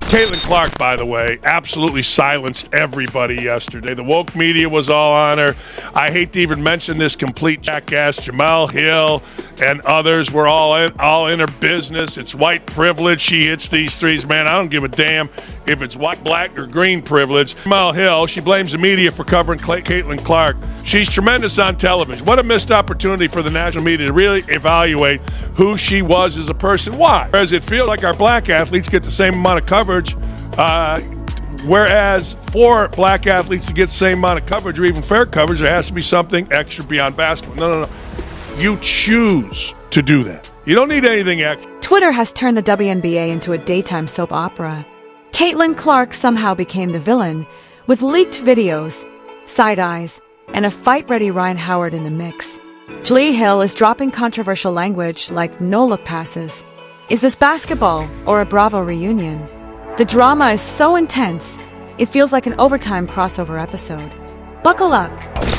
Caitlin Clark, by the way, absolutely silenced everybody yesterday. The woke media was all on her. I hate to even mention this complete jackass. Jamel Hill and others were all in her business. It's white privilege. She hits these threes. Man, I don't give a damn if it's white, black, or green privilege. Jamel Hill, she blames the media for covering Caitlin Clark. She's tremendous on television. What a missed opportunity for the national media to really evaluate who she was as a person. Why? Whereas it feels like our black athletes get the same amount of coverage, whereas for black athletes to get the same amount of coverage or even fair coverage, there has to be something extra beyond basketball. No. You choose to do that. You don't need anything extra. Twitter has turned the WNBA into a daytime soap opera. Caitlin Clark somehow became the villain, with leaked videos, side eyes, and a fight-ready Rhyne Howard in the mix. Jlee Hill is dropping controversial language like no-look passes. Is this basketball or a Bravo reunion? The drama is so intense, it feels like an overtime crossover episode. Buckle up.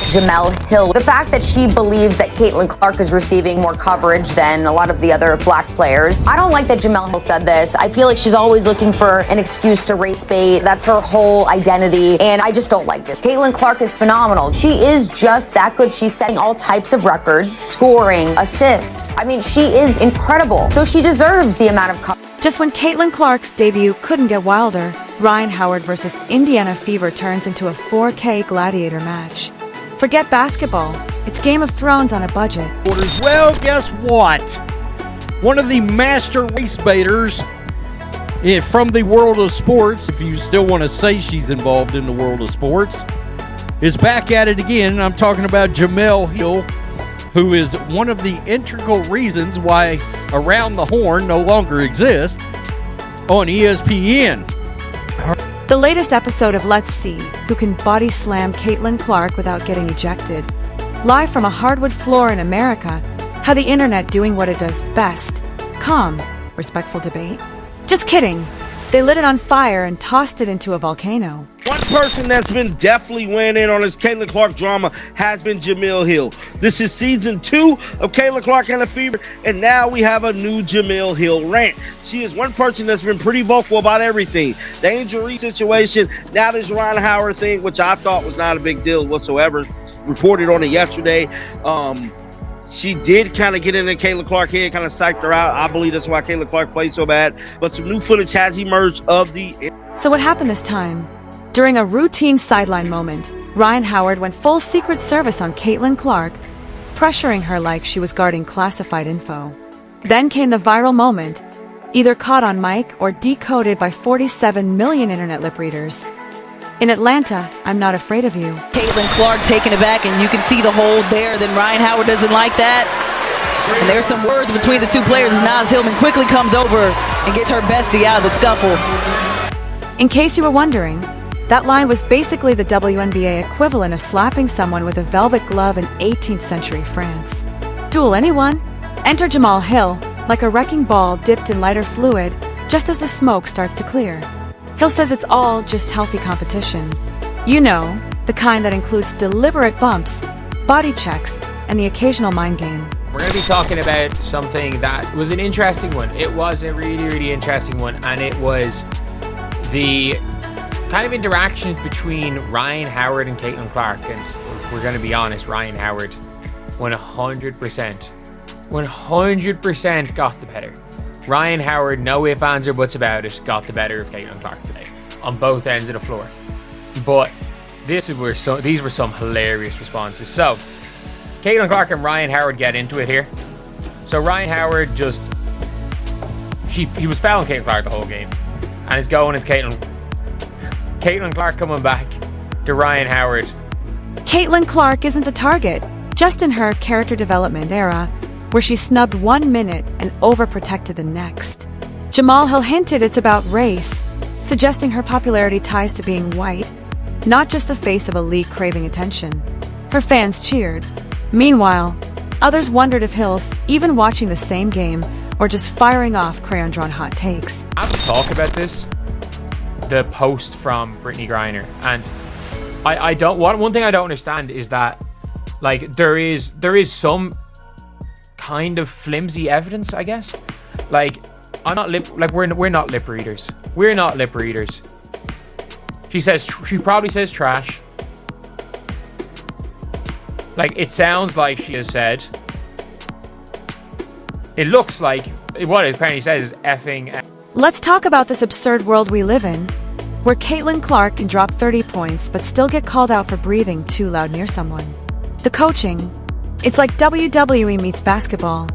Jamel Hill. The fact that she believes that Caitlin Clark is receiving more coverage than a lot of the other black players. I don't like that Jamel Hill said this. I feel like she's always looking for an excuse to race bait. That's her whole identity, and I just don't like this. Caitlin Clark is phenomenal. She is just that good. She's setting all types of records, scoring, assists. I mean, she is incredible. So she deserves the amount of coverage. Just when Caitlin Clark's debut couldn't get wilder, Rhyne Howard versus Indiana Fever turns into a 4K gladiator match. Forget basketball, it's Game of Thrones on a budget. Well, guess what? One of the master race baiters from the world of sports, if you still want to say she's involved in the world of sports, is back at it again. I'm talking about Jamel Hill, who is one of the integral reasons why Around the Horn no longer exists on ESPN. The latest episode of Let's See Who Can Body Slam Caitlin Clark Without Getting Ejected. Live from a hardwood floor in America, how the internet doing what it does best. Calm, respectful debate. Just kidding. They lit it on fire and tossed it into a volcano. One person that's been definitely weighing in on this Caitlin Clark drama has been Jamel Hill. This is season 2 of Caitlin Clark and the Fever, and now we have a new Jamel Hill rant. She is one person that's been pretty vocal about everything. The injury situation, now this Rhyne Howard thing, which I thought was not a big deal whatsoever. Reported on it yesterday. She did kind of get into Caitlin Clark's head, kind of psyched her out. I believe that's why Caitlin Clark played so bad. But some new footage has emerged of the... So what happened this time? During a routine sideline moment, Rhyne Howard went full Secret Service on Caitlin Clark, pressuring her like she was guarding classified info. Then came the viral moment, either caught on mic or decoded by 47 million internet lip readers. In Atlanta, I'm not afraid of you. Caitlin Clark taking it back, and you can see the hold there. Then Rhyne Howard doesn't like that. And there's some words between the two players as Naz Hillman quickly comes over and gets her bestie out of the scuffle. In case you were wondering, that line was basically the WNBA equivalent of slapping someone with a velvet glove in 18th century France. Duel anyone? Enter Jamel Hill, like a wrecking ball dipped in lighter fluid, just as the smoke starts to clear. Hill says it's all just healthy competition. You know, the kind that includes deliberate bumps, body checks, and the occasional mind game. We're going to be talking about something that was an interesting one. It was a really, really interesting one, and it was the kind of interactions between Rhyne Howard and Caitlin Clark. And we're going to be honest, Rhyne Howard 100% got the better. Rhyne Howard, no ifs, ands, or buts about it, got the better of Caitlin Clark today on both ends of the floor. But these were some hilarious responses. So, Caitlin Clark and Rhyne Howard get into it here. So Rhyne Howard he was fouling Caitlin Clark the whole game, and is going into Caitlin Clark coming back to Rhyne Howard. Caitlin Clark isn't the target, just in her character development era, where she snubbed 1 minute and overprotected the next. Jamel Hill hinted it's about race, suggesting her popularity ties to being white, not just the face of a league craving attention. Her fans cheered. Meanwhile, others wondered if Hill's even watching the same game or just firing off crayon-drawn hot takes. I have to talk about this, the post from Brittany Griner, and one thing I don't understand is that, like, there is some kind of flimsy evidence, I guess. Like, I'm not we're not lip readers. We're not lip readers. She probably says trash. Like, it sounds like she has said. It looks like what it apparently says is effing. Let's talk about this absurd world we live in, where Caitlin Clark can drop 30 points but still get called out for breathing too loud near someone. The coaching, it's like WWE meets basketball.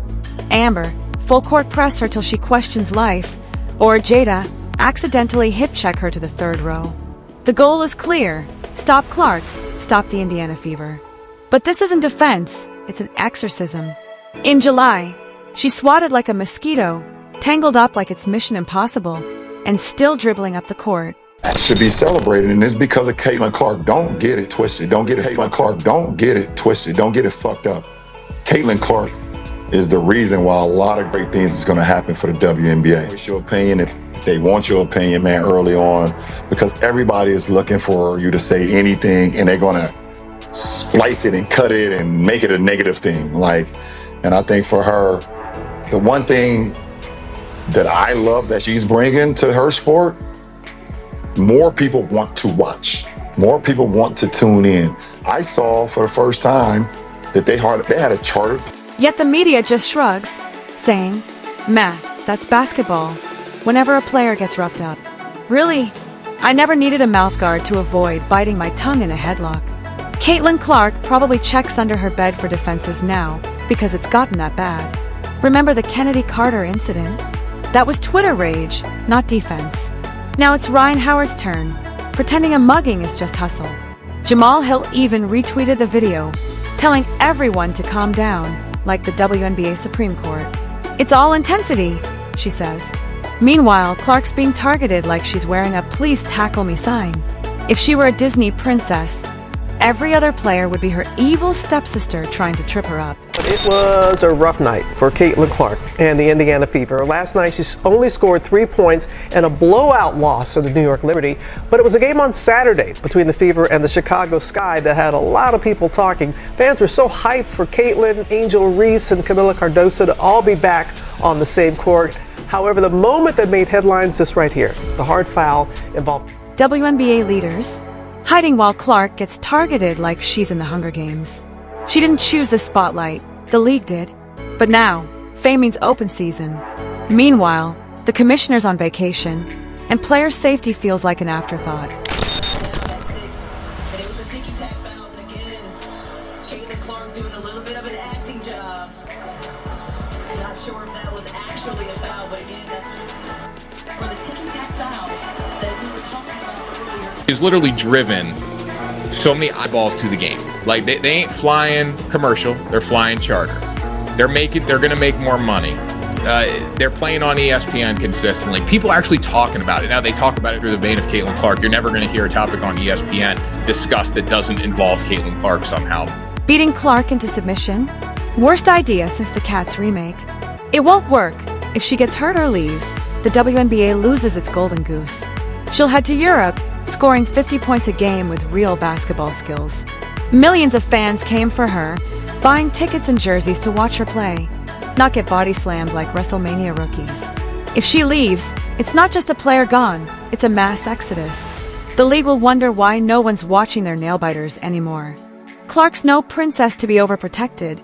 Amber, full court press her till she questions life, or Jada, accidentally hip check her to the third row. The goal is clear: stop Clark, stop the Indiana Fever. But this isn't defense, it's an exorcism. In July, she swatted like a mosquito, tangled up like it's Mission Impossible, and still dribbling up the court. Should be celebrated, and it's because of Caitlin Clark. Don't get it twisted. Don't get it Caitlin Clark. Don't get it twisted. Don't get it fucked up. Caitlin Clark is the reason why a lot of great things is going to happen for the WNBA. What's your opinion? If they want your opinion, man, early on, because everybody is looking for you to say anything, and they're going to splice it and cut it and make it a negative thing. And I think for her, the one thing that I love that she's bringing to her sport, more people want to watch. More people want to tune in. I saw for the first time that they had a chartered. Yet the media just shrugs, saying, "Meh, that's basketball," whenever a player gets roughed up. Really? I never needed a mouthguard to avoid biting my tongue in a headlock. Caitlin Clark probably checks under her bed for defenses now because it's gotten that bad. Remember the Kennedy Carter incident? That was Twitter rage, not defense. Now it's Rhyne Howard's turn, pretending a mugging is just hustle. Jamal Hill even retweeted the video, telling everyone to calm down, like the WNBA Supreme Court. It's all intensity, she says. Meanwhile, Clark's being targeted like she's wearing a "please tackle me" sign. If she were a Disney princess, every other player would be her evil stepsister trying to trip her up. It was a rough night for Caitlin Clark and the Indiana Fever. Last night, she only scored 3 points in a blowout loss to the New York Liberty. But it was a game on Saturday between the Fever and the Chicago Sky that had a lot of people talking. Fans were so hyped for Caitlin, Angel Reese, and Camila Cardoso to all be back on the same court. However, the moment that made headlines, this right here, the hard foul involved WNBA leaders hiding while Clark gets targeted like she's in the Hunger Games. She didn't choose the spotlight, the league did. But now, fame means open season. Meanwhile, the commissioner's on vacation, and player safety feels like an afterthought. And it was the ticky-tack fouls, and again, Caitlin Clark doing a little bit of an acting job. Not sure if that was actually a foul, but again, that's for the ticky-tack fouls that we were talking about earlier. Is literally driven so many eyeballs to the game. Like they ain't flying commercial, they're flying charter. They're gonna make more money. They're playing on ESPN consistently. People are actually talking about it. Now they talk about it through the vein of Caitlin Clark. You're never gonna hear a topic on ESPN discussed that doesn't involve Caitlin Clark somehow. Beating Clark into submission? Worst idea since the Cats remake. It won't work. If she gets hurt or leaves, the WNBA loses its golden goose. She'll head to Europe, scoring 50 points a game with real basketball skills. Millions of fans came for her, buying tickets and jerseys to watch her play, not get body slammed like WrestleMania rookies. If she leaves, it's not just a player gone, it's a mass exodus. The league will wonder why no one's watching their nail-biters anymore. Clark's no princess to be overprotected,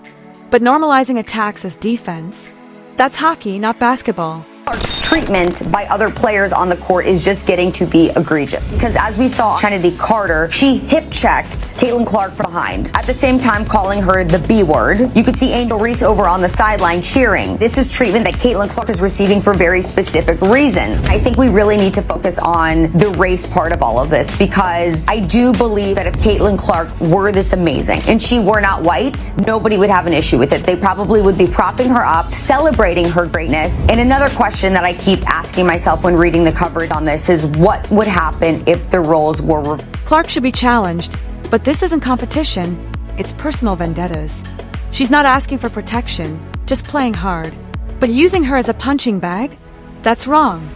but normalizing attacks as defense, that's hockey, not basketball. Clark's treatment by other players on the court is just getting to be egregious. Because as we saw Kennedy Carter, she hip-checked Caitlin Clark from behind, at the same time calling her the B word. You could see Angel Reese over on the sideline cheering. This is treatment that Caitlin Clark is receiving for very specific reasons. I think we really need to focus on the race part of all of this, because I do believe that if Caitlin Clark were this amazing and she were not white, nobody would have an issue with it. They probably would be propping her up, celebrating her greatness. And another question that I keep asking myself when reading the coverage on this is what would happen if the roles were Clark should be challenged, but this isn't competition, it's personal vendettas. She's not asking for protection, just playing hard. But using her as a punching bag? That's wrong.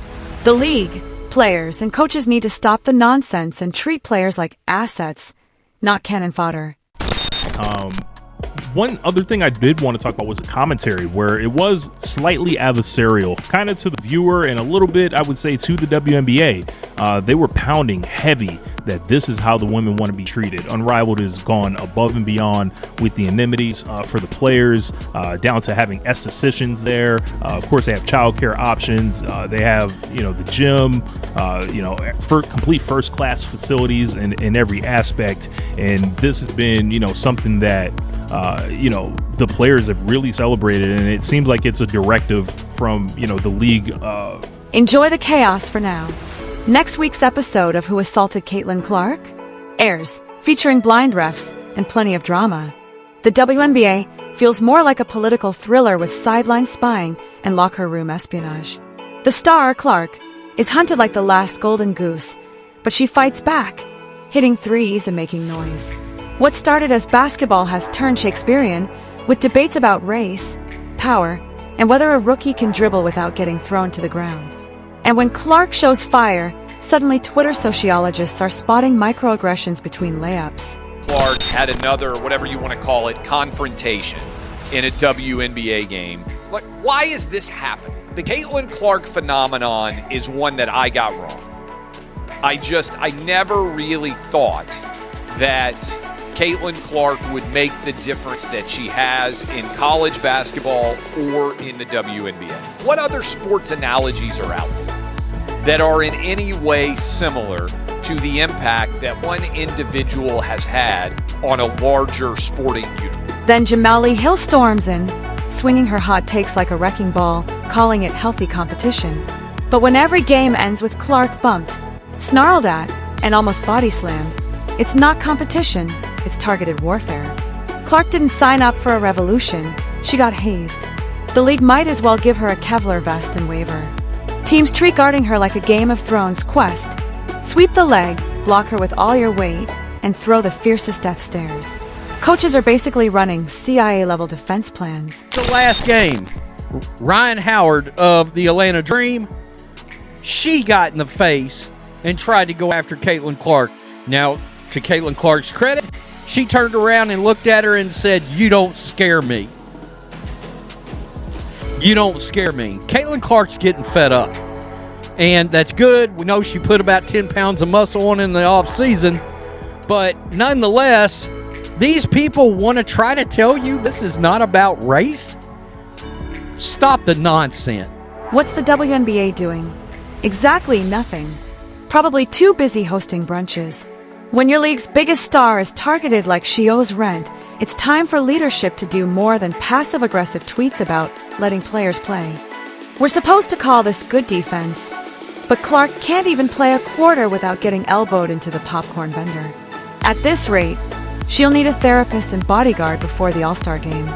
The league, players, and coaches need to stop the nonsense and treat players like assets, not cannon fodder. One other thing I did want to talk about was the commentary, where it was slightly adversarial, kind of to the viewer and a little bit, I would say, to the WNBA. They were pounding heavy that this is how the women want to be treated. Unrivaled has gone above and beyond with the amenities for the players, down to having estheticians there. Of course, they have childcare options. They have, the gym, for complete first-class facilities in every aspect. And this has been, something that, the players have really celebrated. And it seems like it's a directive from, the league. Enjoy the chaos for now. Next week's episode of Who Assaulted Caitlin Clark airs, featuring blind refs and plenty of drama. The WNBA feels more like a political thriller with sideline spying and locker room espionage. The star, Clark, is hunted like the last golden goose, but she fights back, hitting threes and making noise. What started as basketball has turned Shakespearean, with debates about race, power, and whether a rookie can dribble without getting thrown to the ground. And when Clark shows fire, suddenly Twitter sociologists are spotting microaggressions between layups. Clark had another, whatever you want to call it, confrontation in a WNBA game. Like, why is this happening? The Caitlin Clark phenomenon is one that I got wrong. I never really thought that Caitlin Clark would make the difference that she has in college basketball or in the WNBA. What other sports analogies are out there that are in any way similar to the impact that one individual has had on a larger sporting unit? Then Jemele Lee Hill storms in, swinging her hot takes like a wrecking ball, calling it healthy competition. But when every game ends with Clark bumped, snarled at, and almost body slammed, it's not competition, it's targeted warfare. Clark didn't sign up for a revolution, she got hazed. The league might as well give her a Kevlar vest and waiver. Teams treat guarding her like a Game of Thrones quest. Sweep the leg, block her with all your weight, and throw the fiercest death stares. Coaches are basically running CIA-level defense plans. The last game, Rhyne Howard of the Atlanta Dream, she got in the face and tried to go after Caitlin Clark. Now, to Caitlin Clark's credit, she turned around and looked at her and said, "You don't scare me. You don't scare me." Caitlin Clark's getting fed up. And that's good. We know she put about 10 pounds of muscle on in the offseason. But nonetheless, these people want to try to tell you this is not about race? Stop the nonsense. What's the WNBA doing? Exactly nothing. Probably too busy hosting brunches. When your league's biggest star is targeted like she owes rent, it's time for leadership to do more than passive-aggressive tweets about letting players play. We're supposed to call this good defense, but Clark can't even play a quarter without getting elbowed into the popcorn vendor. At this rate, she'll need a therapist and bodyguard before the All-Star game.